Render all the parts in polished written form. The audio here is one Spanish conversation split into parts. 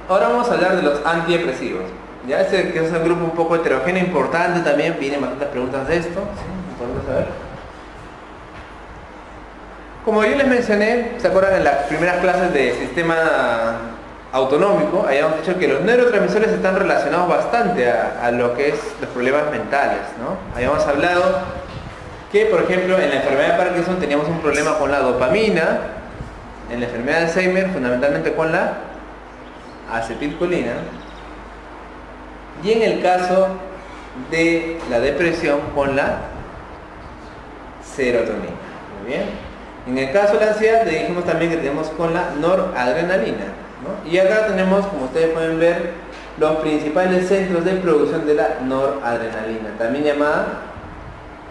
Ahora vamos a hablar de los antidepresivos. Ya este que es un grupo un poco heterogéneo, importante también, vienen bastantes preguntas de esto, ¿sí? Importante saber. Como yo les mencioné, ¿se acuerdan en las primeras clases de sistema autonómico? Habíamos dicho que los neurotransmisores están relacionados bastante a lo que es los problemas mentales, ¿no? Habíamos hablado que, por ejemplo, en la enfermedad de Parkinson teníamos un problema con la dopamina, en la enfermedad de Alzheimer fundamentalmente con la acetilcolina, y en el caso de la depresión con la serotonina. Muy bien. En el caso de la ansiedad le dijimos también que tenemos con la noradrenalina, ¿no? Y acá tenemos, como ustedes pueden ver, los principales centros de producción de la noradrenalina, también llamada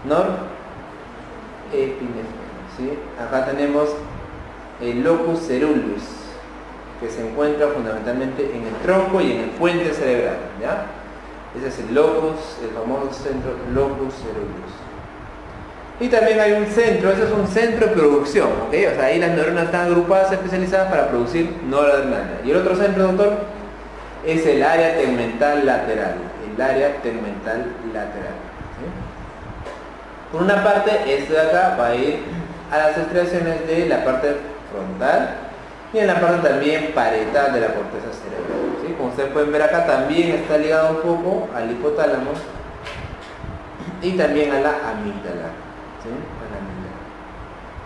norepinefrina, ¿sí? Acá tenemos el locus ceruleus, que se encuentra fundamentalmente en el tronco y en el puente cerebral, ¿ya? Ese es el locus, el famoso centro locus ceruleus. Y también hay un centro, ese es un centro de producción, ¿ok? O sea, ahí las neuronas están agrupadas, especializadas para producir noradrenalina. Y el otro centro, doctor, es el área tegmental lateral. El área tegmental lateral, ¿sí? Por una parte, esto de acá va a ir a las estriaciones de la parte frontal y en la parte también parietal de la corteza cerebral, ¿sí? Como ustedes pueden ver acá, también está ligado un poco al hipotálamo y también a la amígdala, ¿sí? A la amígdala.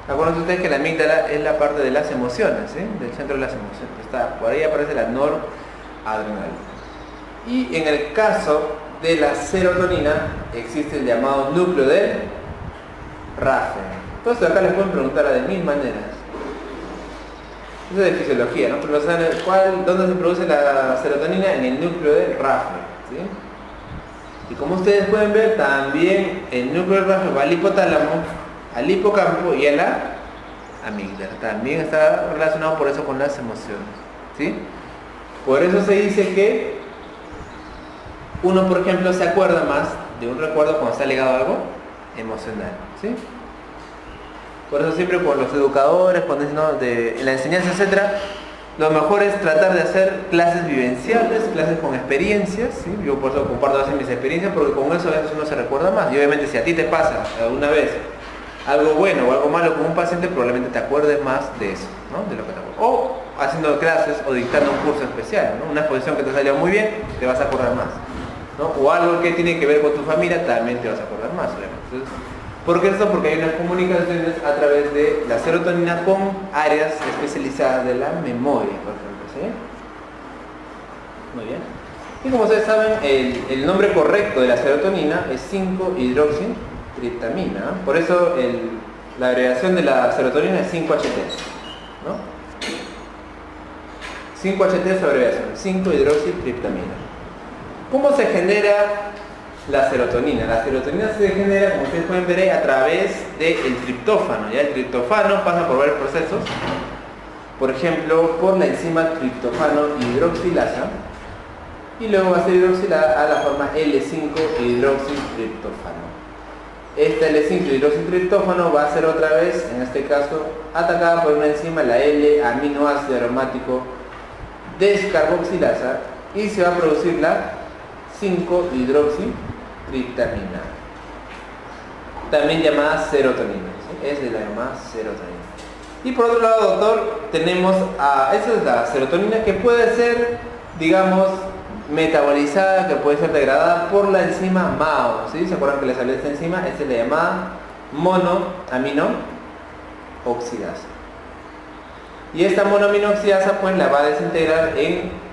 Acuérdense ustedes que la amígdala es la parte de las emociones, ¿sí? Del centro de las emociones. Está, por ahí aparece la noradrenalina. Y en el caso de la serotonina existe el llamado núcleo del RAFE. Entonces acá les pueden preguntar de mil maneras. Eso es de fisiología, ¿no? Pero ¿saben dónde se produce la serotonina? En el núcleo del RAFE, ¿sí? Y como ustedes pueden ver, también el núcleo del RAFE va al hipotálamo, al hipocampo y a la amígdala. También está relacionado por eso con las emociones, ¿sí? Por eso se dice que uno, por ejemplo, se acuerda más de un recuerdo cuando está ligado a algo emocional, ¿sí? Por eso siempre con los educadores, cuando dicen, ¿no?, en la enseñanza, etcétera, lo mejor es tratar de hacer clases vivenciales, clases con experiencias, ¿sí? Yo por eso comparto a veces mis experiencias, porque con eso a veces uno se recuerda más. Y obviamente si a ti te pasa alguna vez algo bueno o algo malo con un paciente, probablemente te acuerdes más de eso, ¿no? De lo que te acuerdas. O haciendo clases o dictando un curso especial, ¿no? Una exposición que te salió muy bien, te vas a acordar más, ¿no? O algo que tiene que ver con tu familia, también te vas a acordar más, obviamente. Entonces, ¿por qué esto? Porque hay unas comunicaciones a través de la serotonina con áreas especializadas de la memoria, por ejemplo, ¿sí? Muy bien. Y como ustedes saben, el nombre correcto de la serotonina es 5-hidroxitriptamina. Por eso la abreviación de la serotonina es 5-HT, ¿no? 5-HT es su abreviación, 5-hidroxitriptamina. ¿Cómo se genera la serotonina? La serotonina se genera, como ustedes pueden ver, a través del triptófano. ¿Ya? El triptófano pasa por varios procesos. Por ejemplo, por la enzima triptófano hidroxilasa, y luego va a ser hidroxilada a la forma L5-hidroxitriptófano. Esta L5-hidroxitriptófano va a ser otra vez, en este caso, atacada por una enzima, la L-aminoácido aromático descarboxilasa, y se va a producir la 5-hidroxitriptamina, también llamada serotonina, ¿sí? Es de la llamada serotonina. Y por otro lado, doctor, tenemos esa es la serotonina, que puede ser, digamos, metabolizada, que puede ser degradada por la enzima MAO, ¿sí? ¿Se acuerdan que les hablé de esta enzima? Esta es la llamada monoaminooxidasa. Y esta monoaminooxidasa pues la va a desintegrar en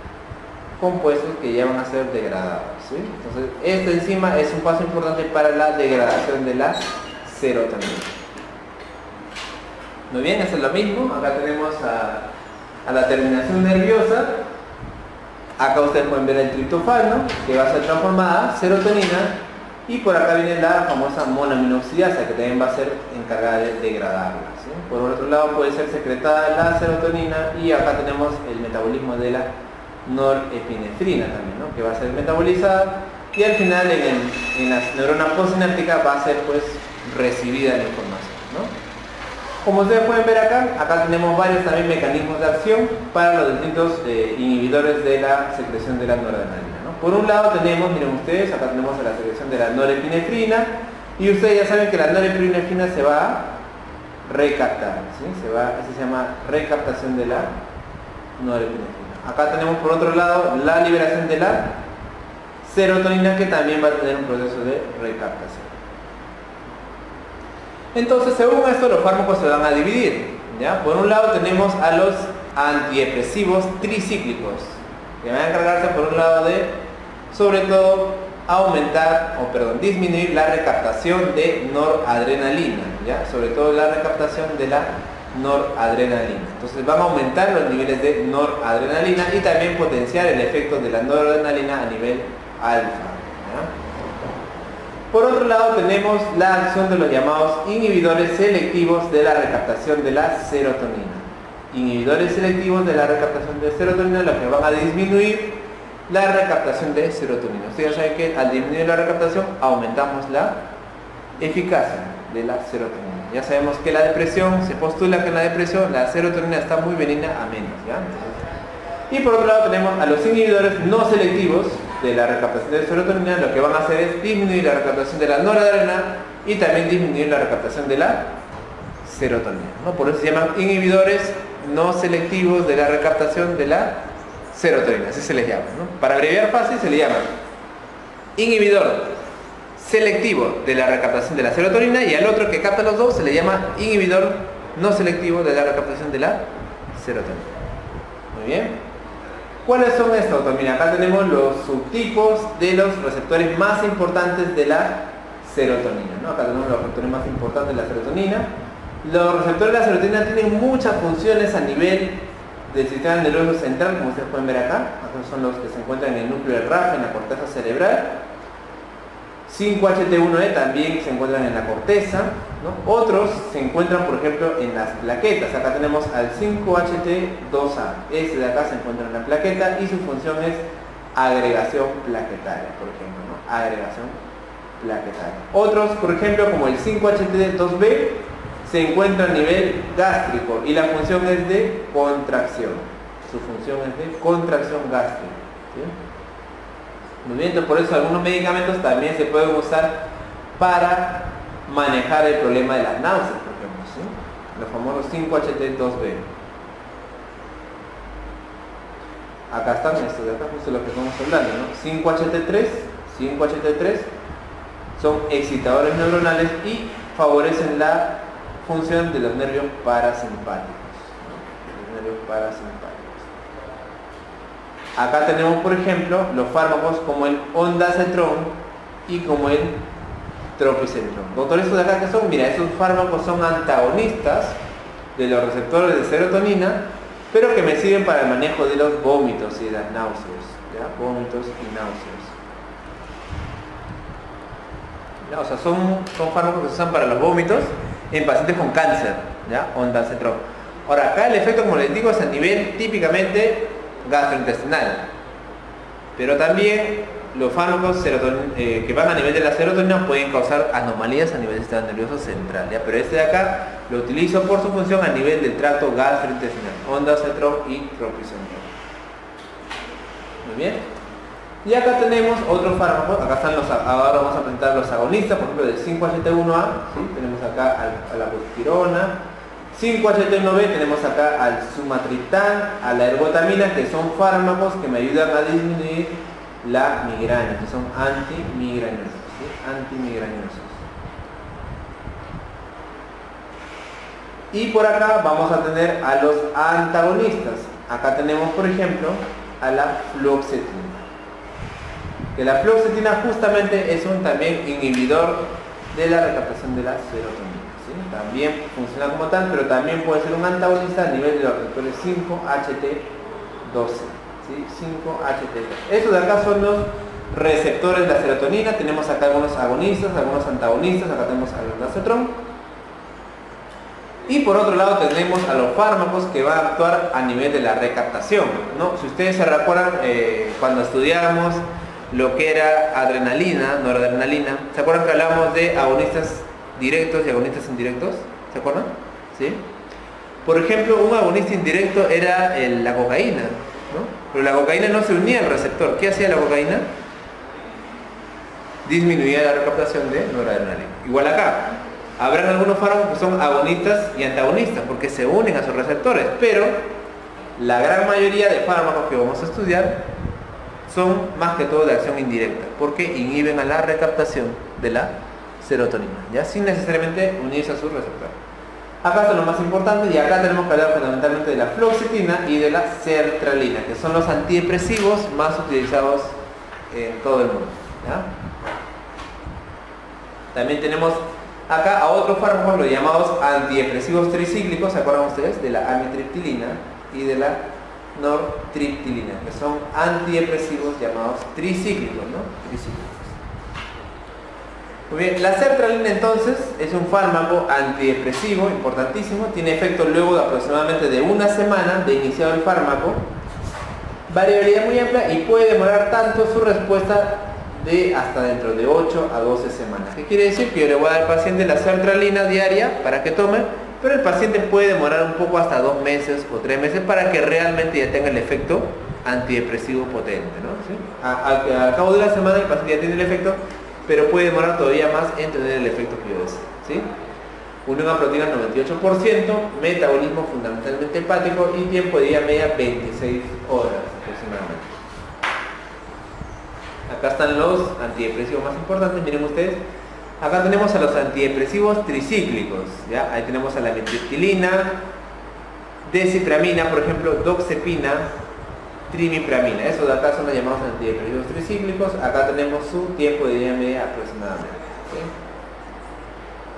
compuestos que ya van a ser degradados, ¿sí? Entonces esta enzima es un paso importante para la degradación de la serotonina. Muy bien, eso es lo mismo. Acá tenemos a la terminación nerviosa. Acá ustedes pueden ver el triptófano, que va a ser transformada a serotonina, y por acá viene la famosa monoaminooxidasa, que también va a ser encargada de degradarla, ¿sí? Por otro lado puede ser secretada la serotonina, y acá tenemos el metabolismo de la norepinefrina también, ¿no?, que va a ser metabolizada, y al final en las neuronas postsinápticas va a ser pues recibida la información, ¿no? Como ustedes pueden ver acá tenemos varios también mecanismos de acción para los distintos inhibidores de la secreción de la noradrenalina, ¿no? Por un lado tenemos, miren ustedes, acá tenemos a la secreción de la norepinefrina, y ustedes ya saben que la norepinefrina se va a recaptar, ¿sí? Eso se llama recaptación de la norepinefrina. Acá tenemos por otro lado la liberación de la serotonina, que también va a tener un proceso de recaptación. Entonces, según esto, los fármacos se van a dividir, ¿ya? Por un lado tenemos a los antidepresivos tricíclicos, que van a encargarse por un lado de, sobre todo, disminuir la recaptación de noradrenalina, ¿ya? Sobre todo la recaptación de la noradrenalina. Entonces van a aumentar los niveles de noradrenalina y también potenciar el efecto de la noradrenalina a nivel alfa, ¿ya? Por otro lado tenemos la acción de los llamados inhibidores selectivos de la recaptación de la serotonina. Inhibidores selectivos de la recaptación de serotonina, los que van a disminuir la recaptación de serotonina. Ustedes saben que al disminuir la recaptación aumentamos la eficacia de la serotonina. Ya sabemos que la depresión, se postula que en la depresión la serotonina está muy benigna a menos, ¿ya? Y por otro lado tenemos a los inhibidores no selectivos de la recaptación de serotonina. Lo que van a hacer es disminuir la recaptación de la noradrenalina y también disminuir la recaptación de la serotonina, ¿no? Por eso se llaman inhibidores no selectivos de la recaptación de la serotonina, así se les llama, ¿no? Para abreviar fácil se le llama inhibidor selectivo de la recaptación de la serotonina, y al otro que capta los dos se le llama inhibidor no selectivo de la recaptación de la serotonina. Muy bien. ¿Cuáles son estos? Pues mira, acá tenemos los subtipos de los receptores más importantes de la serotonina, ¿no? Acá tenemos los receptores más importantes de la serotonina. Los receptores de la serotonina tienen muchas funciones a nivel del sistema nervioso central, como ustedes pueden ver acá. Estos son los que se encuentran en el núcleo del RAF, en la corteza cerebral. 5-HT1E también se encuentran en la corteza, ¿no? Otros se encuentran, por ejemplo, en las plaquetas. Acá tenemos al 5-HT2A. Este de acá se encuentra en la plaqueta y su función es agregación plaquetaria, por ejemplo, ¿no? Agregación plaquetaria. Otros, por ejemplo, como el 5-HT2B, se encuentra a nivel gástrico y la función es de contracción. Su función es de contracción gástrica, ¿sí? Muy bien, entonces por eso algunos medicamentos también se pueden usar para manejar el problema de las náuseas, por ejemplo, ¿sí? Los famosos 5-HT2B. Acá están estos de acá, justo lo que estamos hablando, ¿no? 5-HT3 son excitadores neuronales y favorecen la función de los nervios parasimpáticos, ¿no? Los nervios parasimpáticos. Acá tenemos, por ejemplo, los fármacos como el ondansetron y como el tropicentrón. Doctor, ¿estos de acá qué son? Mira, esos fármacos son antagonistas de los receptores de serotonina, pero que me sirven para el manejo de los vómitos y de las náuseas, ¿ya? Vómitos y náuseas. ¿Ya? O sea, son fármacos que se usan para los vómitos en pacientes con cáncer, ¿ya? Ondansetron. Ahora, acá el efecto, como les digo, es a nivel típicamente gastrointestinal, pero también los fármacos que van a nivel de la serotonina pueden causar anomalías a nivel del sistema nervioso central, ¿ya? Pero este de acá lo utilizo por su función a nivel del tracto gastrointestinal, ondansetron y tropicentrón. Muy bien. Y acá tenemos otros fármacos. Acá están ahora vamos a presentar los agonistas, por ejemplo del 5-HT1A, ¿sí? Tenemos acá a la buspirona. 5-HT1B tenemos acá al sumatriptán, a la ergotamina, que son fármacos que me ayudan a disminuir la migraña, que son antimigrañosos, ¿sí? Antimigrañosos. Y por acá vamos a tener a los antagonistas. Acá tenemos, por ejemplo, a la fluoxetina. Que la fluoxetina justamente es un también inhibidor de la recaptación de la serotonina. También funciona como tal, pero también puede ser un antagonista a nivel de los receptores 5-HT12, ¿sí? 5-HT12. Estos de acá son los receptores de la serotonina. Tenemos acá algunos agonistas, algunos antagonistas. Acá tenemos al ondansetron. Y por otro lado tenemos a los fármacos que van a actuar a nivel de la recaptación, ¿no? Si ustedes se recuerdan, cuando estudiábamos lo que era adrenalina, noradrenalina, ¿se acuerdan que hablábamos de agonistas directos y agonistas indirectos? ¿Se acuerdan? ¿sí? Por ejemplo, un agonista indirecto era la cocaína, ¿no? Pero la cocaína no se unía al receptor. ¿Qué hacía la cocaína? Disminuía la recaptación de noradrenalina. Igual acá, habrán algunos fármacos que son agonistas y antagonistas porque se unen a sus receptores, pero la gran mayoría de fármacos que vamos a estudiar son más que todo de acción indirecta porque inhiben a la recaptación de la serotonina, ya sin necesariamente unirse a su receptor. Acá son los más importantes y acá tenemos que hablar fundamentalmente de la fluoxetina y de la sertralina, que son los antidepresivos más utilizados en todo el mundo, ¿ya? También tenemos acá a otros fármacos, los llamados antidepresivos tricíclicos, ¿se acuerdan ustedes? De la amitriptilina y de la nortriptilina, que son antidepresivos llamados tricíclicos, ¿no? Tricíclicos. Muy bien, la sertralina entonces es un fármaco antidepresivo importantísimo, tiene efecto luego de aproximadamente de una semana de iniciado el fármaco, variabilidad muy amplia y puede demorar tanto su respuesta de hasta dentro de 8 a 12 semanas. ¿Qué quiere decir? Que yo le voy a dar al paciente la sertralina diaria para que tome, pero el paciente puede demorar un poco hasta 2 meses o 3 meses para que realmente ya tenga el efecto antidepresivo potente, ¿no? ¿Sí? Al cabo de la semana el paciente ya tiene el efecto, pero puede demorar todavía más en tener el efecto que yo deseo, ¿sí? Unión a proteína 98%, metabolismo fundamentalmente hepático y tiempo de día media 26 horas aproximadamente. Acá están los antidepresivos más importantes, miren ustedes. Acá tenemos a los antidepresivos tricíclicos, ¿ya? Ahí tenemos a la amitriptilina, desipramina, por ejemplo, doxepina, trimipramina. Esos de acá son los llamados antidepresivos tricíclicos. Acá tenemos su tiempo de día media aproximadamente, ¿sí?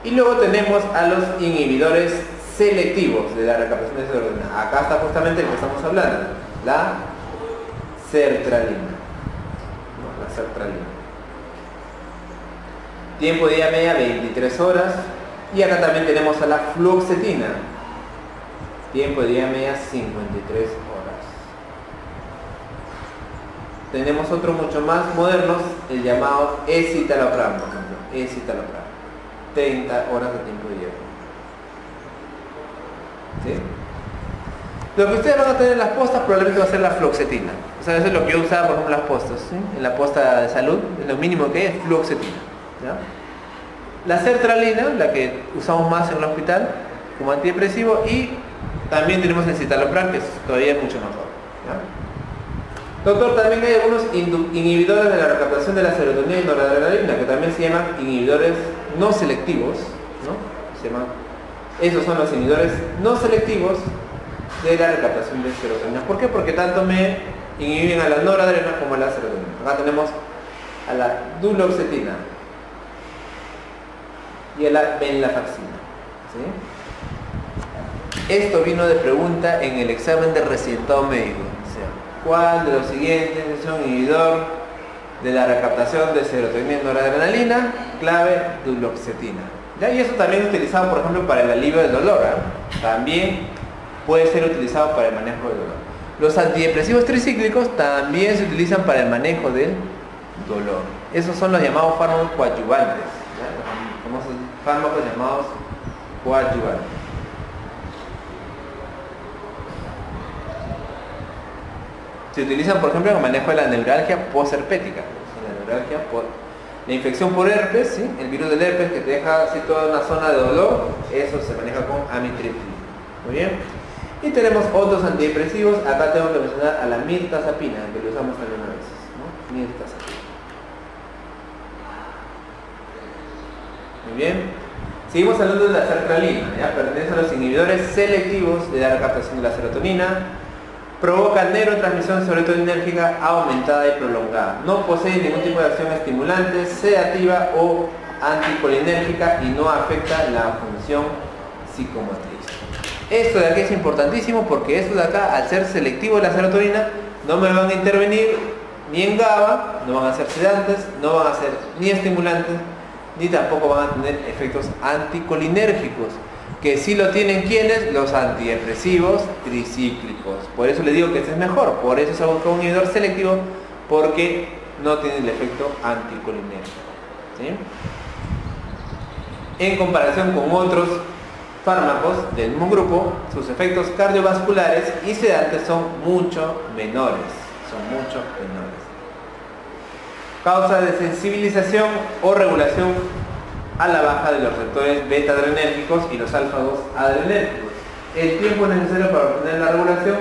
Y luego tenemos a los inhibidores selectivos de la recaptación de serotonina. Acá está justamente el que estamos hablando, la sertralina. La sertralina. Tiempo de día media 23 horas. Y acá también tenemos a la fluoxetina. Tiempo de día media 53 horas. Tenemos otros mucho más modernos, el llamado escitalopram, por ejemplo. Escitalopram. 30 horas de tiempo de día. ¿Sí? Lo que ustedes van a tener en las postas probablemente va a ser la fluoxetina. O sea, eso es lo que yo usaba, por ejemplo, en las postas, ¿sí? En la posta de salud, lo mínimo que es fluoxetina, ¿ya? La sertralina, la que usamos más en el hospital como antidepresivo, y también tenemos el citalopram, que es todavía mucho mejor, ¿ya? Doctor, también hay algunos inhibidores de la recaptación de la serotonina y noradrenalina, que también se llaman inhibidores no selectivos, ¿no? Esos son los inhibidores no selectivos de la recaptación de serotonina. ¿Por qué? Porque tanto me inhiben a la noradrenalina como a la serotonina. Acá tenemos a la duloxetina y a la venlafaxina, ¿sí? Esto vino de pregunta en el examen de residentado médico. O sea, ¿cuál de los siguientes es un inhibidor de la recaptación de serotonina y noradrenalina? Clave, duloxetina. ¿Ya? Y eso también es utilizado, por ejemplo, para el alivio del dolor, ¿eh? También puede ser utilizado para el manejo del dolor. Los antidepresivos tricíclicos también se utilizan para el manejo del dolor. Esos son los llamados fármacos coadyuvantes, ¿ya? Los famosos fármacos llamados coadyuvantes. Se utilizan, por ejemplo, en el manejo de la neuralgia posherpética. La infección por herpes, ¿sí? El virus del herpes que te deja así toda una zona de dolor, eso se maneja con amitriptilina. Muy bien. Y tenemos otros antidepresivos. Acá tengo que mencionar a la mirtazapina, que lo usamos también a veces, ¿no? Mirtazapina. Muy bien. Seguimos hablando de la sertralina, ¿ya? Pertenece a los inhibidores selectivos de la recaptación de la serotonina. Provoca neurotransmisión serotoninérgica aumentada y prolongada. No posee ningún tipo de acción estimulante, sedativa o anticolinérgica y no afecta la función psicomotriz. Esto de aquí es importantísimo porque esto de acá, al ser selectivo de la serotonina, no me van a intervenir ni en GABA, no van a ser sedantes, no van a ser ni estimulantes, ni tampoco van a tener efectos anticolinérgicos, que sí lo tienen quienes, los antidepresivos tricíclicos. Por eso les digo que este es mejor, por eso es un inhibidor selectivo, porque no tiene el efecto anticolinérgico, ¿sí? En comparación con otros fármacos del mismo grupo, sus efectos cardiovasculares y sedantes son mucho menores. Causa de sensibilización o regulación a la baja de los receptores beta-adrenérgicos y los alfa-2 adrenérgicos. El tiempo necesario para obtener la regulación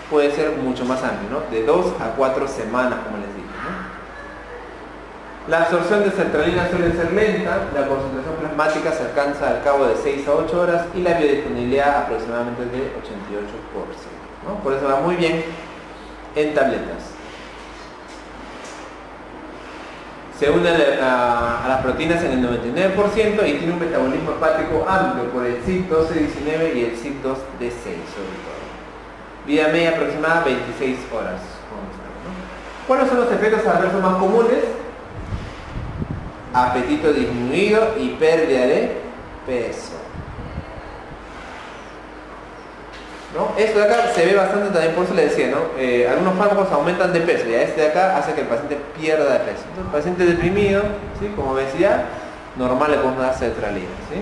puede ser mucho más amplio, ¿no? De 2 a 4 semanas, como les dije, ¿no? La absorción de sertralina suele ser lenta, la concentración plasmática se alcanza al cabo de 6 a 8 horas y la biodisponibilidad aproximadamente de 88%, ¿no? Por eso va muy bien en tabletas. Se une a las proteínas en el 99% y tiene un metabolismo hepático amplio por el CYP12-19 y el CYP2D6 sobre todo. Vida media aproximada 26 horas. ¿No? ¿Cuáles son los efectos adversos más comunes? Apetito disminuido y pérdida de peso. ¿No? Esto de acá se ve bastante también, por eso le decía, ¿no? Algunos fármacos aumentan de peso, y este de acá hace que el paciente pierda de peso. Entonces, el paciente deprimido, ¿sí? Como obesidad, normal le podemos dar sertralina, ¿sí?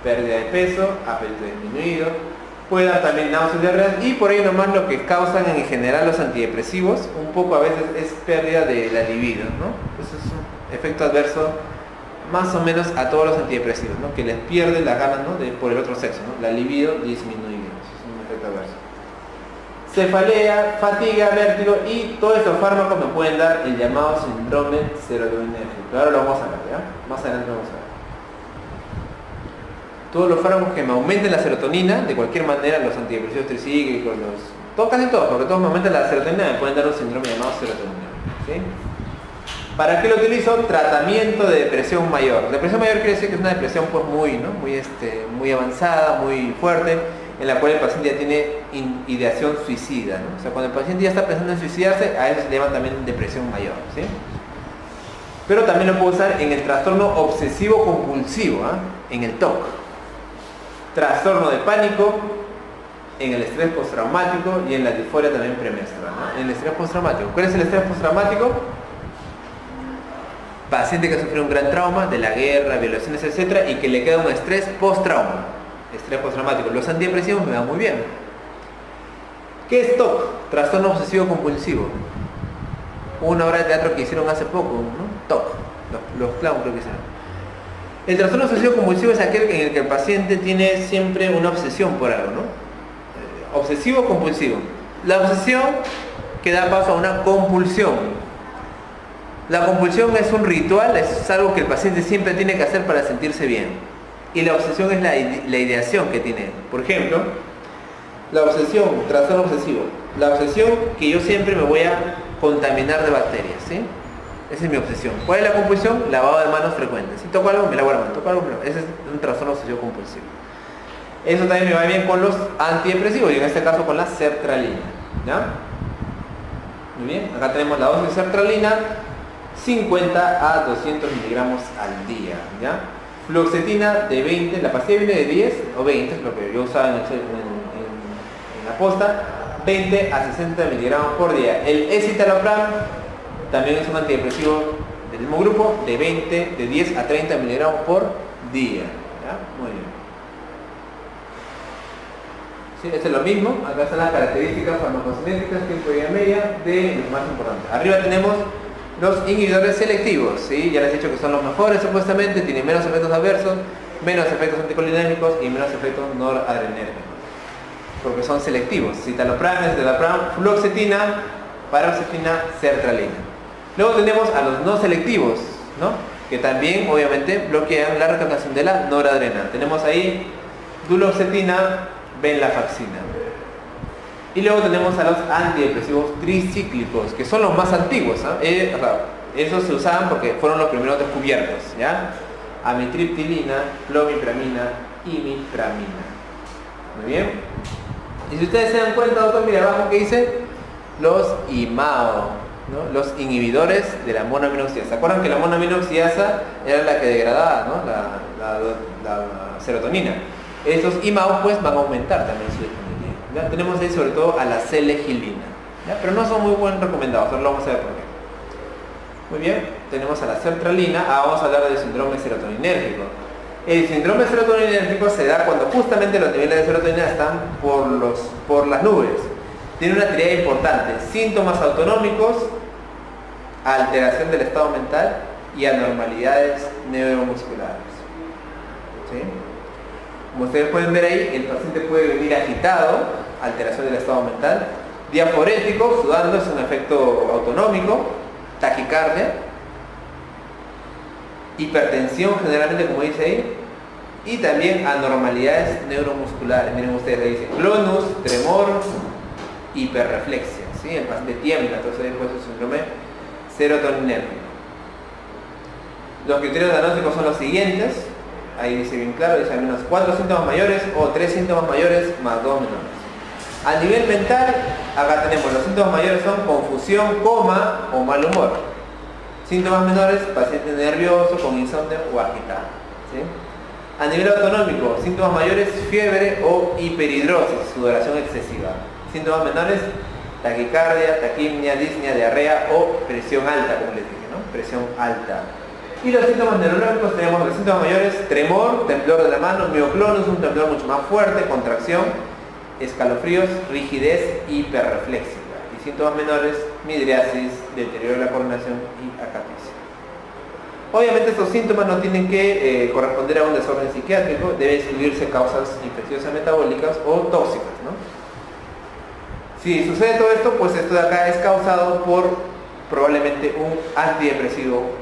Pérdida de peso, apetito disminuido, puede dar también náuseas, diarreas, y por ahí nomás lo que causan en general los antidepresivos, un poco a veces es pérdida de la libido, ¿no? Eso es un efecto adverso más o menos a todos los antidepresivos, ¿no? Que les pierde las ganas, ¿no? por el otro sexo, ¿no? La libido disminuida. Adverso. Cefalea, fatiga, vértigo y todos estos fármacos me pueden dar el llamado síndrome serotoninérgico. Ahora lo vamos a ver, ¿ya? Más adelante vamos a ver. Todos los fármacos que me aumenten la serotonina, de cualquier manera, los antidepresivos tricíclicos, casi todos, porque todos me aumentan la serotonina, me pueden dar un síndrome llamado serotoninérgico, ¿sí? ¿Para qué lo utilizo? Tratamiento de depresión mayor. Depresión mayor quiere decir que es una depresión pues muy avanzada, muy fuerte, en la cual el paciente ya tiene ideación suicida, ¿no? O sea, cuando el paciente ya está pensando en suicidarse, a eso se le llama también depresión mayor, ¿sí? Pero también lo puedo usar en el trastorno obsesivo compulsivo, en el TOC, trastorno de pánico, en el estrés postraumático y en la disforia también premenstrual, ¿no? En el estrés postraumático. ¿Cuál es el estrés postraumático? Paciente que sufrió un gran trauma de la guerra, violaciones, etcétera, y que le queda un estrés post-trauma. Estrés postraumático. Los antidepresivos me van muy bien. ¿Qué es TOC? Trastorno obsesivo compulsivo. Una obra de teatro que hicieron hace poco, ¿no? TOC. Los clowns creo que hicieron. El trastorno obsesivo compulsivo es aquel en el que el paciente tiene siempre una obsesión por algo, ¿no? Obsesivo compulsivo. La obsesión que da paso a una compulsión. La compulsión es un ritual, es algo que el paciente siempre tiene que hacer para sentirse bien. Y la obsesión es la ideación que tiene. Por ejemplo, la obsesión, trastorno obsesivo. La obsesión que yo siempre me voy a contaminar de bacterias, ¿sí? Esa es mi obsesión. ¿Cuál es la compulsión? Lavado de manos frecuente. Si toco algo, me lavo la mano. Toco algo, ese es un trastorno obsesivo compulsivo. Eso también me va bien con los antidepresivos, y en este caso con la sertralina, ¿ya? Muy bien, acá tenemos la dosis de sertralina, 50 a 200 miligramos al día, ¿ya? Fluoxetina de 20, la pastilla viene de 10 o 20, es lo que yo usaba en la posta, 20 a 60 miligramos por día. El escitalopram también es un antidepresivo del mismo grupo, de 10 a 30 miligramos por día, ¿ya? Muy bien. Sí, esto es lo mismo, acá están las características farmacocinéticas, tiempo de vida media de los más importantes. Arriba tenemos los inhibidores selectivos, ¿sí? Ya les he dicho que son los mejores supuestamente, tienen menos efectos adversos, menos efectos anticolinérgicos y menos efectos noradrenérgicos, porque son selectivos. Citalopram, escitalopram, fluoxetina, paroxetina, sertralina. Luego tenemos a los no selectivos, ¿no? Que también obviamente bloquean la recaptación de la noradrenal. Tenemos ahí duloxetina, venlafaxina. Y luego tenemos a los antidepresivos tricíclicos, que son los más antiguos, ¿eh? Esos se usaban porque fueron los primeros descubiertos, ¿ya? Amitriptilina, clomipramina, imipramina. Muy bien. Y si ustedes se dan cuenta, doctor, mira abajo que dice los IMAO, ¿no? Los inhibidores de la monoaminoxidasa. ¿Se acuerdan que la monoaminoxidasa era la que degradaba, ¿no? la serotonina? Estos IMAO pues van a aumentar también su disponibilidad. ¿Ya? Tenemos ahí sobre todo a la selegilina, ¿ya? Pero no son muy buen recomendados, ahora lo vamos a ver por qué. Muy bien, tenemos a la sertralina. Vamos a hablar del síndrome serotoninérgico. El síndrome serotoninérgico se da cuando justamente los niveles de serotonina están por las nubes. Tiene una tríada importante: síntomas autonómicos, alteración del estado mental y anormalidades neuromusculares. ¿Sí? Como ustedes pueden ver ahí, el paciente puede venir agitado, alteración del estado mental, diaforético, sudando, es un efecto autonómico, taquicardia, hipertensión generalmente, como dice ahí, y también anormalidades neuromusculares. Miren ustedes, ahí dice clonus, tremor, hiperreflexia, ¿sí? El paciente tiembla, entonces después es síndrome serotoninérgico. Los criterios diagnósticos son los siguientes, ahí dice bien claro, dice al menos 4 síntomas mayores o 3 síntomas mayores más 2 menores. A nivel mental, acá tenemos los síntomas mayores son confusión, coma o mal humor. Síntomas menores, paciente nervioso, con insomnio o agitado, ¿sí? A nivel autonómico, síntomas mayores, fiebre o hiperhidrosis, sudoración excesiva. Síntomas menores, taquicardia, taquimia, disnea, diarrea o presión alta, como les dije, ¿no? Presión alta. Y los síntomas neurológicos tenemos los síntomas mayores: tremor, temblor de la mano, mioclonus, un temblor mucho más fuerte, contracción, escalofríos, rigidez, hiperreflexiva. Y síntomas menores, midriasis, deterioro de la coordinación y acatesia. Obviamente estos síntomas no tienen que corresponder a un desorden psiquiátrico, debe excluirse causas infecciosas metabólicas o tóxicas, ¿no? Si sucede todo esto, pues esto de acá es causado por probablemente un antidepresivo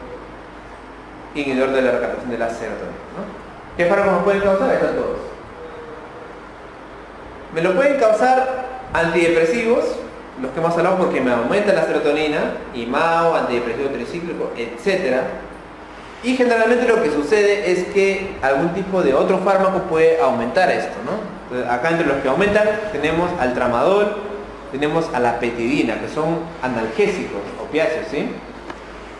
inhibidor de la recaptación de la serotonina, ¿no? ¿Qué fármacos pueden causar? Están todos. Me lo pueden causar antidepresivos, los que hemos hablado, porque me aumenta la serotonina, IMAO, antidepresivo tricíclico, etc. Y generalmente lo que sucede es que algún tipo de otro fármaco puede aumentar esto, ¿no? Entonces, acá entre los que aumentan tenemos al tramadol, tenemos a la petidina, que son analgésicos, opiáceos, ¿sí?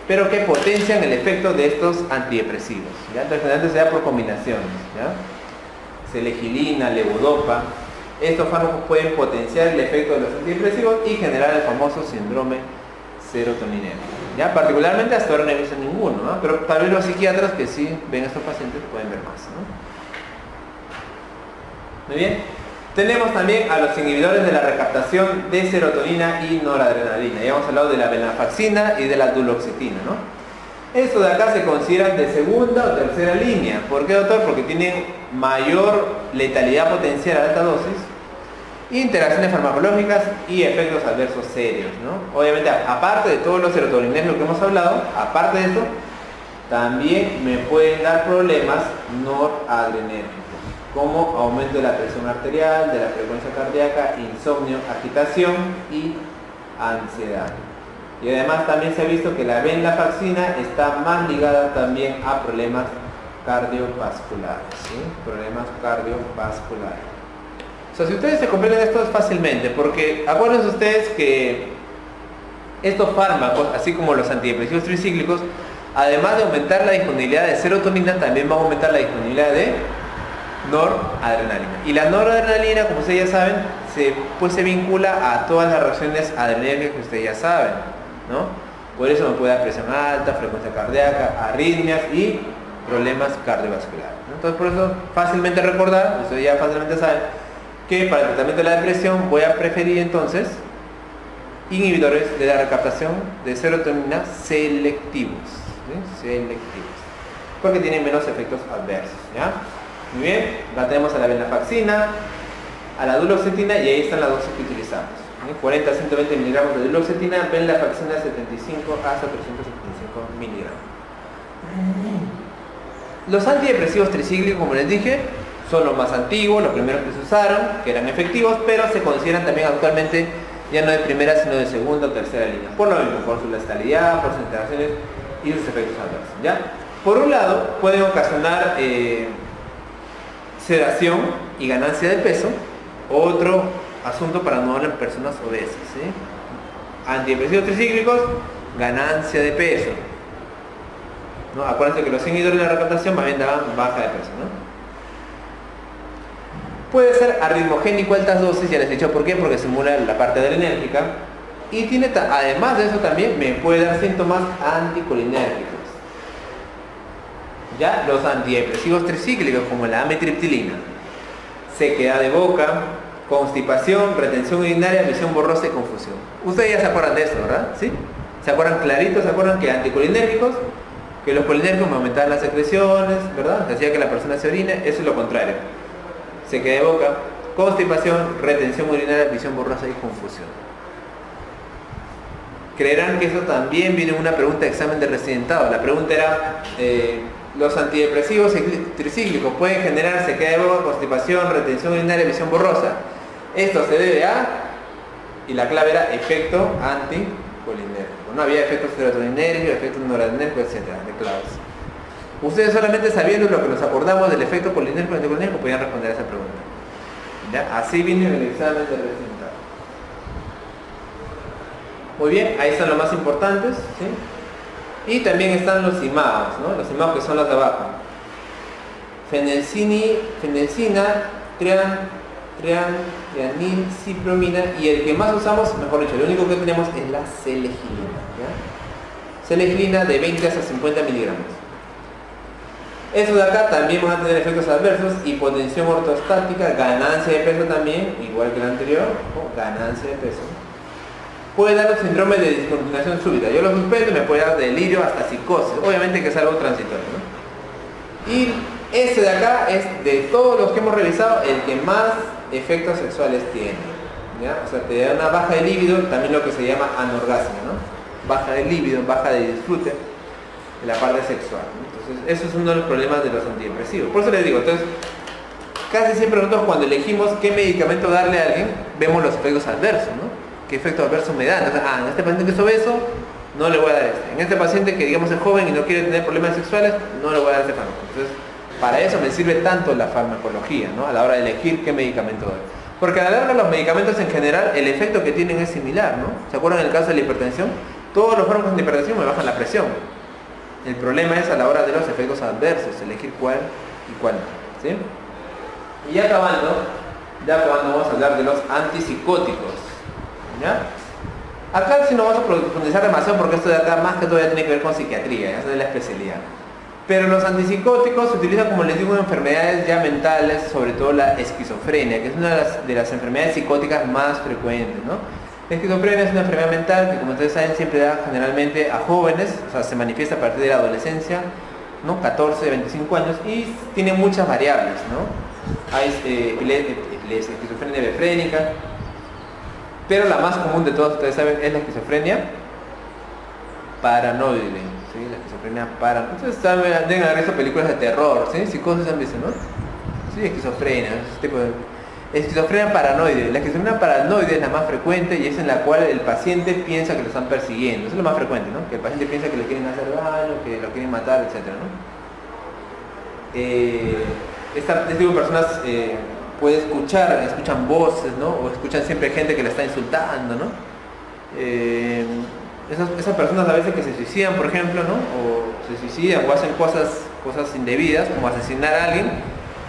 Pero que potencian el efecto de estos antidepresivos, ¿ya? Entonces generalmente se da por combinaciones, ¿ya? Selegilina, levodopa. Estos fármacos pueden potenciar el efecto de los antidepresivos y generar el famoso síndrome serotoninérgico. ¿Ya? Particularmente hasta ahora no he visto ninguno, ¿no? Pero tal vez los psiquiatras que sí ven a estos pacientes pueden ver más, ¿no? Muy bien. Tenemos también a los inhibidores de la recaptación de serotonina y noradrenalina. Ya hemos hablado de la venlafaxina y de la duloxetina, ¿no? Estos de acá se consideran de segunda o tercera línea. ¿Por qué, doctor? Porque tienen mayor letalidad potencial a alta dosis, interacciones farmacológicas y efectos adversos serios, ¿no? Obviamente, aparte de todos los serotoninérgicos que hemos hablado, aparte de eso, también me pueden dar problemas noradrenérgicos, como aumento de la presión arterial, de la frecuencia cardíaca, insomnio, agitación y ansiedad. Y además también se ha visto que la venlafaxina está más ligada también a problemas cardiovasculares, ¿sí? Problemas cardiovasculares. O sea, si ustedes se comprenden esto es fácilmente, porque acuérdense ustedes que estos fármacos, así como los antidepresivos tricíclicos, además de aumentar la disponibilidad de serotonina, también van a aumentar la disponibilidad de noradrenalina. Y la noradrenalina, como ustedes ya saben, se vincula a todas las reacciones adrenérgicas que ustedes ya saben, ¿no? Por eso me puede dar presión alta, frecuencia cardíaca, arritmias y problemas cardiovasculares, ¿no? Entonces, por eso fácilmente recordar, ustedes ya fácilmente saben que para el tratamiento de la depresión voy a preferir entonces inhibidores de la recaptación de serotonina selectivos, ¿sí? Selectivos, porque tienen menos efectos adversos, ¿ya? Muy bien, acá tenemos a la venlafaxina, a la duloxetina, y ahí están las dosis que utilizamos, ¿sí? 40 a 120 miligramos de duloxetina, venlafaxina 75 hasta 375 miligramos. Los antidepresivos tricíclicos, como les dije, son los más antiguos, los primeros que se usaron, que eran efectivos, pero se consideran también actualmente ya no de primera, sino de segunda o tercera línea. Por lo mismo, por su letalidad, por sus interacciones y sus efectos adversos, ¿ya? Por un lado, pueden ocasionar sedación y ganancia de peso. Otro asunto para no hablar en personas obesas, ¿sí? Antidepresivos tricíclicos, ganancia de peso, ¿no? Acuérdense que los inhibidores de la recaptación más bien daban baja de peso, ¿no? Puede ser arritmogénico a altas dosis, ya les he dicho por qué, porque simula la parte adrenérgica, y tiene, además de eso también me puede dar síntomas anticolinérgicos, ¿Ya? Los antidepresivos tricíclicos como la amitriptilina. Sequedad de boca, constipación, retención urinaria, visión borrosa y confusión. Ustedes ya se acuerdan de eso, ¿verdad? ¿Sí? ¿Se acuerdan clarito? ¿Se acuerdan que anticolinérgicos? Que los colinérgicos aumentaban las secreciones, ¿verdad? Hacía que la persona se orine. Eso es lo contrario. Sequedad de boca, constipación, retención urinaria, visión borrosa y confusión. Creerán que eso también viene en una pregunta de examen de residentado. La pregunta era, los antidepresivos tricíclicos pueden generar sequedad de boca, constipación, retención urinaria, visión borrosa. Esto se debe a, y la clave era efecto anticolinérgico. No había efectos serotoninérgicos, efectos noradrenérgicos, etcétera, de claves. Ustedes solamente sabiendo lo que nos acordamos del efecto colinérgico y anticolinérgico podían responder a esa pregunta. ¿Ya? Así viene en el examen de residentado. Muy bien, ahí están los más importantes, ¿sí? Y también están los imados, ¿no? Los imados que son los de abajo. Fenelcina, trianilcipromina, y el que más usamos, mejor dicho, lo único que tenemos es la selegilina, ¿ya? Selegilina de 20 hasta 50 miligramos. Estos de acá también van a tener efectos adversos, hipotensión ortostática, ganancia de peso también, igual que el anterior, o ganancia de peso. Puede dar un síndrome de discontinuación súbita. Yo lo suspendo y me puede dar delirio hasta psicosis. Obviamente que es algo transitorio, ¿no? Y este de acá es, de todos los que hemos revisado, el que más efectos sexuales tiene, ¿ya? O sea, te da una baja de líbido, también lo que se llama anorgasmia, ¿no? Baja de líbido, baja de disfrute de la parte sexual, ¿no? Entonces, eso es uno de los problemas de los antidepresivos. Por eso les digo, entonces, casi siempre nosotros cuando elegimos qué medicamento darle a alguien, vemos los efectos adversos, ¿no? ¿Qué efecto adverso me da? Entonces, en este paciente que es obeso, no le voy a dar este. En este paciente que digamos es joven y no quiere tener problemas sexuales, no le voy a dar este fármaco. Entonces, para eso me sirve tanto la farmacología, ¿no? A la hora de elegir qué medicamento doy. Porque a la larga los medicamentos en general, el efecto que tienen es similar, ¿no? ¿Se acuerdan en el caso de la hipertensión? Todos los fármacos de hipertensión me bajan la presión. El problema es a la hora de los efectos adversos, elegir cuál y cuál no, ¿sí? Y ya acabando vamos a hablar de los antipsicóticos. ¿Ya? Acá sí no vamos a profundizar demasiado porque esto de acá más que todo ya tiene que ver con psiquiatría, esa es la especialidad. Pero los antipsicóticos se utilizan, como les digo, en enfermedades ya mentales, sobre todo la esquizofrenia, que es una de las enfermedades psicóticas más frecuentes, ¿no? La esquizofrenia es una enfermedad mental que, como ustedes saben, siempre da generalmente a jóvenes, o sea, se manifiesta a partir de la adolescencia, ¿no? 14, 25 años, y tiene muchas variables, ¿no? Hay esquizofrenia befrénica, pero la más común de todas, ustedes saben, es la esquizofrenia paranoide, ¿sí? La esquizofrenia paranoide. Ustedes deben haber visto películas de terror, ¿sí? Psicosis han visto, ¿no? Sí, esquizofrenia, ese tipo de... Esquizofrenia paranoide. La esquizofrenia paranoide es la más frecuente y es en la cual el paciente piensa que lo están persiguiendo. Eso es lo más frecuente, ¿no? Que el paciente piensa que le quieren hacer daño, que lo quieren matar, etc., ¿no? Este tipo de personas... escuchan voces, ¿no? O escuchan siempre gente que le está insultando, ¿no? Esas personas a veces que se suicidan, por ejemplo, ¿no? O se suicidan o hacen cosas indebidas, como asesinar a alguien,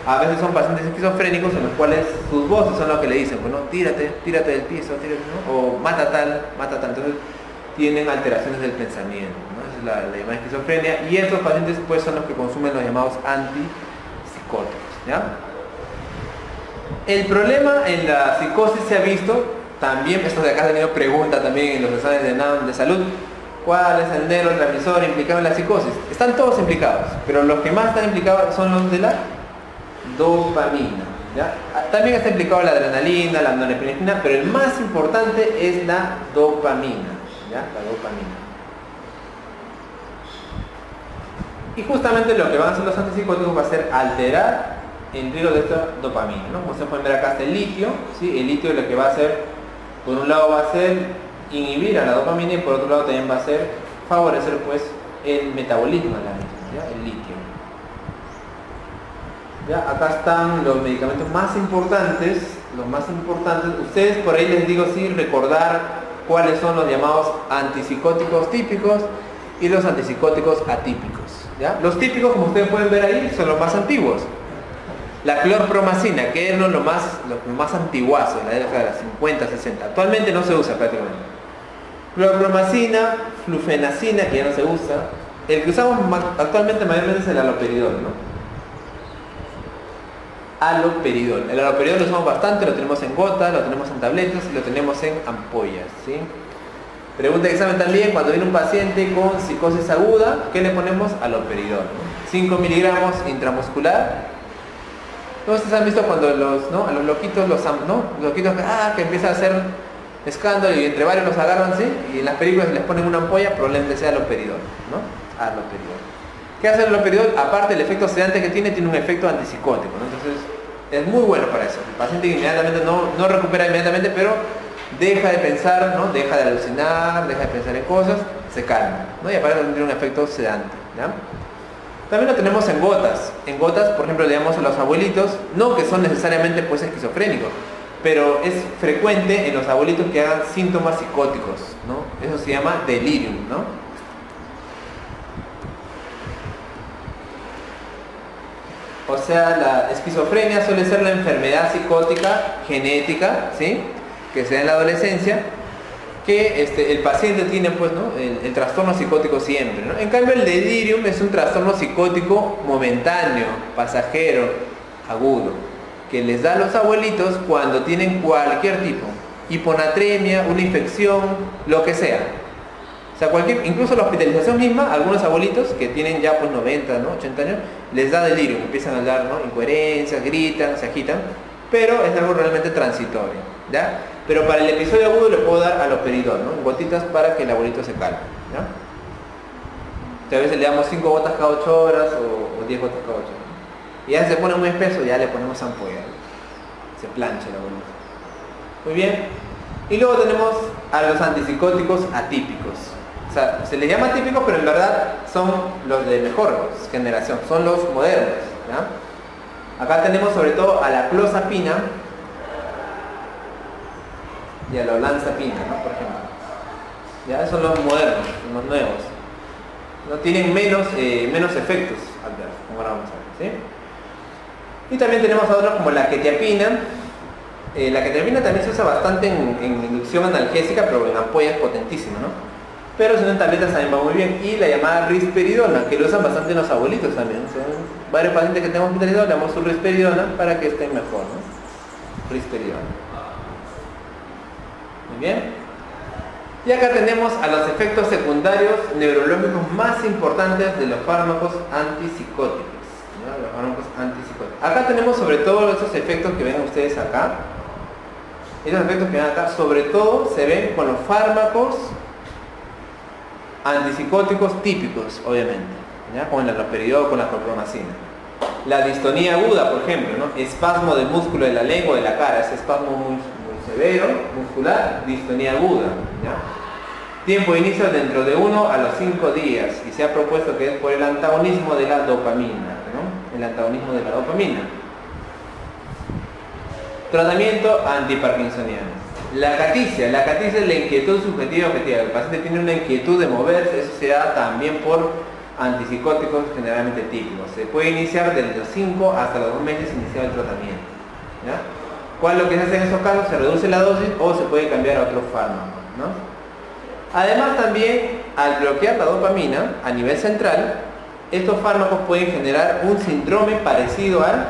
a veces son pacientes esquizofrénicos en los cuales sus voces son lo que le dicen, pues, ¿no? Tírate del piso, tírate, ¿no? O mata tal. Entonces tienen alteraciones del pensamiento, ¿no? Esa es la llamada esquizofrenia, y estos pacientes pues son los que consumen los llamados antipsicóticos, ¿ya? El problema en la psicosis se ha visto, también, esto de acá ha tenido pregunta también en los exámenes de salud, ¿cuál es el neurotransmisor implicado en la psicosis? Están todos implicados, pero los que más están implicados son los de la dopamina, ¿ya? También está implicado la adrenalina, la norepinefrina, pero el más importante es la dopamina, ¿ya? La dopamina. Y justamente lo que van a hacer los antipsicóticos va a ser alterar el ritmo de esta dopamina, ¿no? Como ustedes pueden ver acá está el litio, ¿sí? El litio lo que va a hacer, por un lado va a ser inhibir a la dopamina y por otro lado también va a ser favorecer pues el metabolismo de la misma, ¿ya? El litio. ¿Ya? Acá están los medicamentos más importantes, ustedes por ahí les digo sí, recordar cuáles son los llamados antipsicóticos típicos y los antipsicóticos atípicos, ¿ya? Los típicos, como ustedes pueden ver ahí, son los más antiguos. La clorpromacina, que es lo más antiguazo, la década de las 50, 60. Actualmente no se usa prácticamente. Clorpromacina, flufenacina, que ya no se usa. El que usamos actualmente mayormente es el haloperidol, ¿no? Haloperidol. El haloperidol lo usamos bastante, lo tenemos en gotas, lo tenemos en tabletas y lo tenemos en ampollas, ¿sí? Pregunta de examen también, cuando viene un paciente con psicosis aguda, ¿qué le ponemos? Haloperidol, ¿no? 5 miligramos intramuscular. ¿No? Ustedes han visto cuando a los loquitos, los loquitos que empiezan a hacer escándalo y entre varios los agarran, ¿sí? Y en las películas les ponen una ampolla, probablemente sea haloperidol, ¿no? Haloperidol. ¿Qué hace el haloperidol? Aparte del efecto sedante que tiene un efecto antipsicótico, ¿no? Entonces es muy bueno para eso. El paciente inmediatamente no recupera inmediatamente, pero deja de pensar, ¿no? Deja de alucinar, deja de pensar en cosas, se calma, ¿no? Y aparte tiene un efecto sedante, ¿ya? También lo tenemos en gotas. En gotas, por ejemplo, le damos a los abuelitos, no que son necesariamente pues esquizofrénicos, pero es frecuente en los abuelitos que hagan síntomas psicóticos, ¿no? Eso se llama delirium, ¿no? O sea, la esquizofrenia suele ser la enfermedad psicótica genética, ¿sí? Que se da en la adolescencia, que el paciente tiene pues, ¿no? el trastorno psicótico siempre, ¿no? En cambio el delirium es un trastorno psicótico momentáneo, pasajero, agudo, que les da a los abuelitos cuando tienen cualquier tipo, hiponatremia, una infección, lo que sea. O sea, incluso la hospitalización misma, algunos abuelitos que tienen ya pues 90, ¿no? 80 años, les da delirium, empiezan a hablar, ¿no? Incoherencias, gritan, se agitan, pero es algo realmente transitorio, ¿ya? Pero para el episodio agudo le puedo dar haloperidol, ¿no? Gotitas para que el abuelito se calme, ¿ya? O sea, a veces le damos 5 gotas cada 8 horas o 10 gotas cada 8 horas. Y ya se pone muy espeso, ya le ponemos ampolla, ¿no? Se plancha el abuelito. Muy bien. Y luego tenemos a los antipsicóticos atípicos. O sea, se les llama atípicos, pero en verdad son los de mejor generación, son los modernos, ¿ya? Acá tenemos sobre todo a la clozapina y a la olanzapina, ¿no? Por ejemplo. Ya, esos son los modernos, los nuevos. No tienen menos efectos adversos, como ahora vamos a ver, ¿sí? Y también tenemos a otros como la quetiapina. La quetiapina también se usa bastante en inducción analgésica, pero en ampollas es potentísima, ¿no? Pero si no en tabletas también va muy bien. Y la llamada risperidona, que lo usan bastante en los abuelitos también. Son varios pacientes que tenemos hospitalizados, le damos su risperidona para que estén mejor, ¿no? Risperidona. Muy bien. Y acá tenemos a los efectos secundarios neurológicos más importantes de los fármacos antipsicóticos, ¿no? Los fármacos antipsicóticos. Acá tenemos sobre todo esos efectos que ven ustedes acá. Esos efectos que ven acá, sobre todo se ven con los fármacos antipsicóticos típicos, obviamente, ¿ya? Con el haloperidol, con la clorpromacina. La distonía aguda, por ejemplo, ¿no? Espasmo del músculo de la lengua o de la cara, ese espasmo muy severo, muscular, distonía aguda, ¿ya? Tiempo de inicio dentro de 1 a los 5 días, y se ha propuesto que es por el antagonismo de la dopamina, ¿no? El antagonismo de la dopamina. Tratamiento antiparkinsoniano. La acaticia es la inquietud subjetiva objetiva. El paciente tiene una inquietud de moverse, eso se da también por antipsicóticos generalmente típicos. Se puede iniciar desde los 5 hasta los 2 meses iniciar el tratamiento, ¿ya? ¿Cuál es lo que se hace en esos casos? Se reduce la dosis o se puede cambiar a otro fármaco, ¿no? Además también, al bloquear la dopamina a nivel central, estos fármacos pueden generar un síndrome parecido al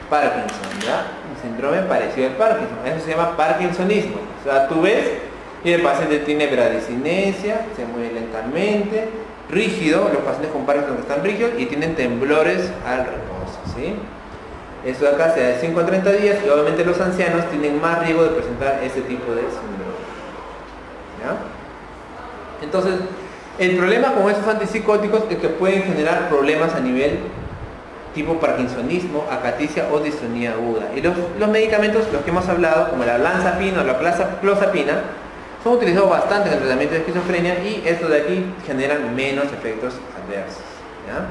Parkinson, ¿ya? Síndrome parecido al Parkinson. Eso se llama parkinsonismo. O sea, tú ves y el paciente tiene bradicinesia, se mueve lentamente, rígido, los pacientes con Parkinson están rígidos y tienen temblores al reposo, ¿sí? Eso de acá se da de 5 a 30 días y obviamente los ancianos tienen más riesgo de presentar ese tipo de síndrome, ¿ya? Entonces, el problema con esos antipsicóticos es que pueden generar problemas a nivel tipo parkinsonismo, acaticia o distonía aguda. Y los medicamentos, los que hemos hablado, como la olanzapina o la clozapina, son utilizados bastante en el tratamiento de esquizofrenia y estos de aquí generan menos efectos adversos, ¿ya?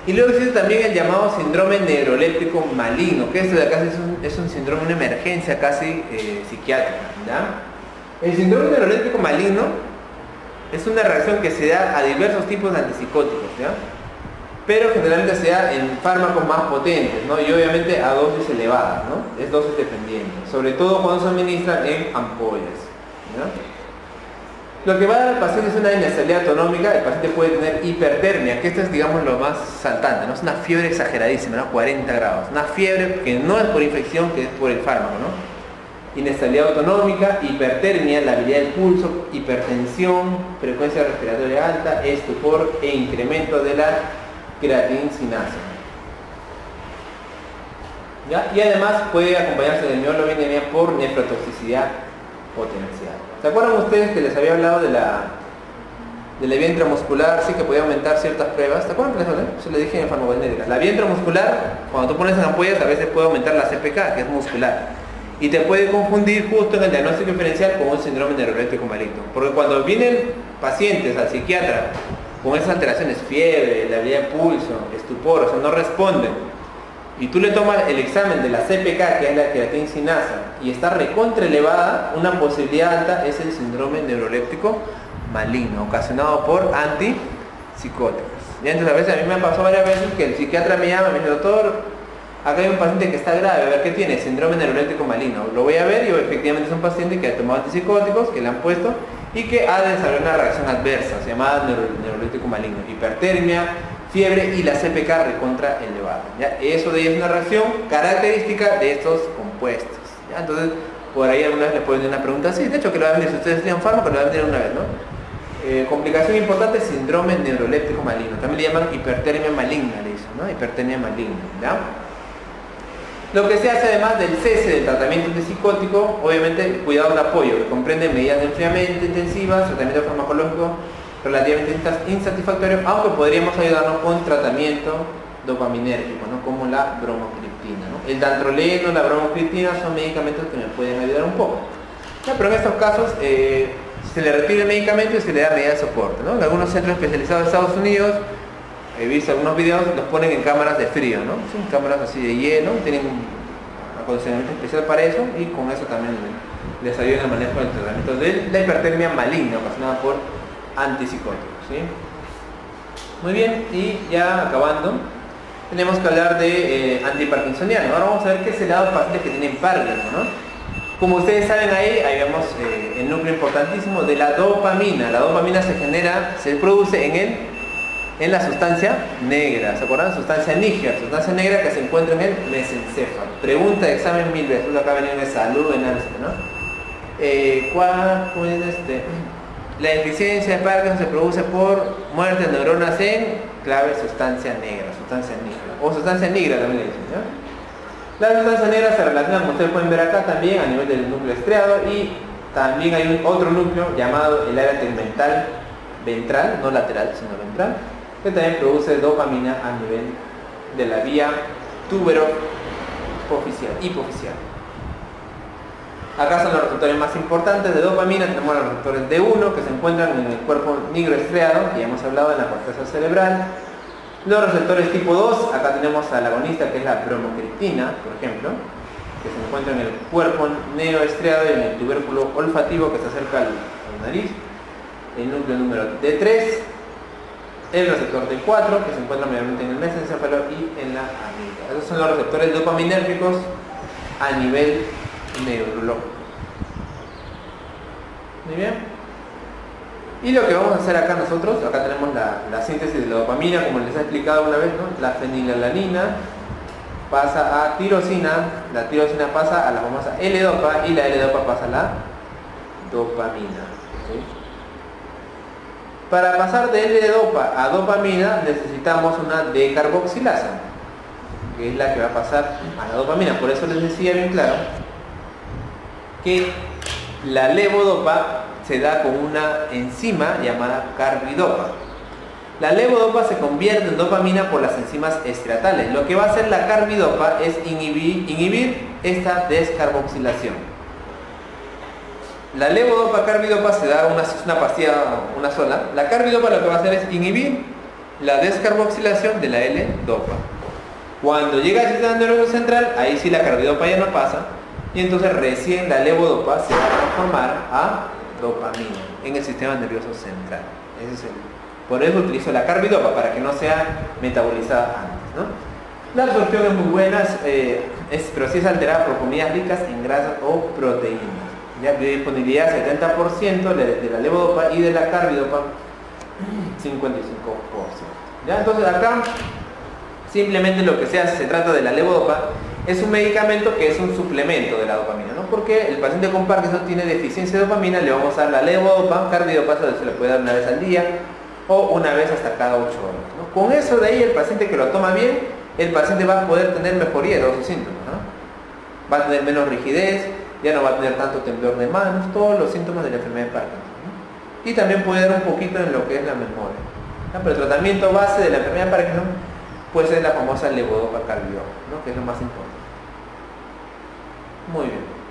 Y luego existe también el llamado síndrome neuroléptico maligno, que esto de acá es un síndrome, una emergencia casi psiquiátrica, ¿ya? El síndrome neuroléptico maligno es una reacción que se da a diversos tipos de antipsicóticos, ¿ya? Pero generalmente se da en fármacos más potentes, ¿no? Y obviamente a dosis elevadas, ¿no? Es dosis dependiente, sobre todo cuando se administran en ampollas, ¿ya? Lo que va a dar al paciente es una inestabilidad autonómica. El paciente puede tener hipertermia, que esto es, digamos, lo más saltante, ¿no? Es una fiebre exageradísima, ¿no? 40 grados. Una fiebre que no es por infección, que es por el fármaco, ¿no? Inestabilidad autonómica, hipertermia, labilidad del pulso, hipertensión, frecuencia respiratoria alta, estupor e incremento de la creatincinasa. ¿Ya? Y además puede acompañarse de miolobinemia por nefrotoxicidad potencial. ¿Se acuerdan ustedes que les había hablado de la vía intramuscular? Sí, que podía aumentar ciertas pruebas. ¿Se acuerdan que eso le dije en farmacodinámica? La vía intramuscular, cuando tú pones en ampollas, a veces puede aumentar la CPK, que es muscular. Y te puede confundir justo en el diagnóstico diferencial con un síndrome neuroléptico maligno. Porque cuando vienen pacientes al psiquiatra con esas alteraciones, fiebre, labilidad de pulso, estupor, o sea, no responden, y tú le tomas el examen de la CPK, que es la creatincinasa, y está recontra elevada, una posibilidad alta es el síndrome neuroléptico maligno, ocasionado por antipsicóticos. Y entonces a veces a mí me ha pasado varias veces que el psiquiatra me llama y me dice, doctor, acá hay un paciente que está grave, a ver qué tiene, síndrome neuroléptico maligno. Lo voy a ver y efectivamente es un paciente que ha tomado antipsicóticos, que le han puesto y que ha desarrollado una reacción adversa, llamada neuroléptico maligno, hipertermia, fiebre y la CPK recontra elevada. ¿Ya? Eso de ahí es una reacción característica de estos compuestos. ¿Ya? Entonces, por ahí alguna vez le pueden dar una pregunta así, de hecho que lo van a venir, si ustedes estudian fármaco, lo van a venir una vez, ¿no? Complicación importante, síndrome neuroléptico maligno. También le llaman hipertermia maligna, le dicen, ¿no? Hipertermia maligna, ¿ya? Lo que se hace además del cese del tratamiento antipsicótico, obviamente el cuidado de apoyo, que comprende medidas de enfriamiento intensivas, tratamiento farmacológico relativamente insatisfactorio, aunque podríamos ayudarnos con tratamiento dopaminérgico, ¿no? Como la bromocriptina, ¿no? El dantroleno, la bromocriptina son medicamentos que me pueden ayudar un poco. ¿Ya? Pero en estos casos se le retira el medicamento y se le da medida de soporte, ¿no? En algunos centros especializados de Estados Unidos, he visto algunos videos, los ponen en cámaras de frío, ¿no? Sí, cámaras así de hielo, tienen un acondicionamiento especial para eso y con eso también les ayuda en el manejo del tratamiento de la hipertermia maligna ocasionada por antipsicóticos, ¿sí? Muy bien, y ya acabando, tenemos que hablar de antiparkinsoniano. Ahora vamos a ver qué se le da a los pacientes que tienen Parkinson, ¿no? Como ustedes saben ahí vemos el núcleo importantísimo de la dopamina. La dopamina se produce en la sustancia negra, ¿se acuerdan? Sustancia negra que se encuentra en el mesencéfalo. Pregunta de examen 1000 veces, acá venía de salud, en análisis, ¿no? ¿Cuál es La deficiencia de Parkinson se produce por muerte de neuronas en clave sustancia negra, o sustancia negra también le dicen, ¿no? La sustancia negra se relaciona, como ustedes pueden ver acá, también a nivel del núcleo estriado, y también hay otro núcleo llamado el área tegmental ventral, no lateral, sino ventral, que también produce dopamina a nivel de la vía hipofisial. Acá son los receptores más importantes de dopamina. Tenemos los receptores D1 que se encuentran en el cuerpo nigroestriado, que ya hemos hablado en la corteza cerebral. Los receptores tipo 2, acá tenemos al agonista que es la bromocriptina, por ejemplo, que se encuentra en el cuerpo neoestriado y en el tubérculo olfativo que está cerca al nariz. El núcleo número D3, el receptor D4 que se encuentra mayormente en el mesencéfalo y en la amígdala. Esos son los receptores dopaminérgicos a nivel neurológico. Muy bien. Y lo que vamos a hacer acá nosotros, acá tenemos la síntesis de la dopamina, como les he explicado una vez, ¿no? La fenilalanina pasa a tirosina, la tirosina pasa a la famosa L-dopa y la L-dopa pasa a la dopamina, ¿sí? Para pasar de L-dopa a dopamina necesitamos una decarboxilasa, que es la que va a pasar a la dopamina. Por eso les decía bien claro que la levodopa se da con una enzima llamada carbidopa. La levodopa se convierte en dopamina por las enzimas estriatales. Lo que va a hacer la carbidopa es inhibir esta descarboxilación. La levodopa carbidopa se da una pastilla, una sola. La carbidopa lo que va a hacer es inhibir la descarboxilación de la L-dopa. Cuando llega al sistema nervioso central, ahí sí la carbidopa ya no pasa, y entonces recién la levodopa se va a transformar a dopamina en el sistema nervioso central. Por eso utilizo la carbidopa, para que no sea metabolizada antes, ¿no? La absorción es muy buena, pero sí es alterada por comidas ricas en grasas o proteínas, Ya disponibilidad 70% de la levodopa y de la carbidopa 55%. ¿Ya? Entonces acá simplemente lo que se trata de la levodopa es un medicamento que es un suplemento de la dopamina, ¿no? Porque el paciente con Parkinson tiene deficiencia de dopamina, le vamos a dar la levodopa, carbidopa se le puede dar una vez al día o una vez hasta cada 8 horas, ¿no? Con eso de ahí el paciente que lo toma bien, el paciente va a poder tener mejoría de todos sus síntomas, ¿no? Va a tener menos rigidez, ya no va a tener tanto temblor de manos, todos los síntomas de la enfermedad de Parkinson, ¿no? Y también puede dar un poquito en lo que es la memoria, ¿no? Pero el tratamiento base de la enfermedad de Parkinson puede ser la famosa levodopa carbidopa, ¿no? Que es lo más importante. Muy bien.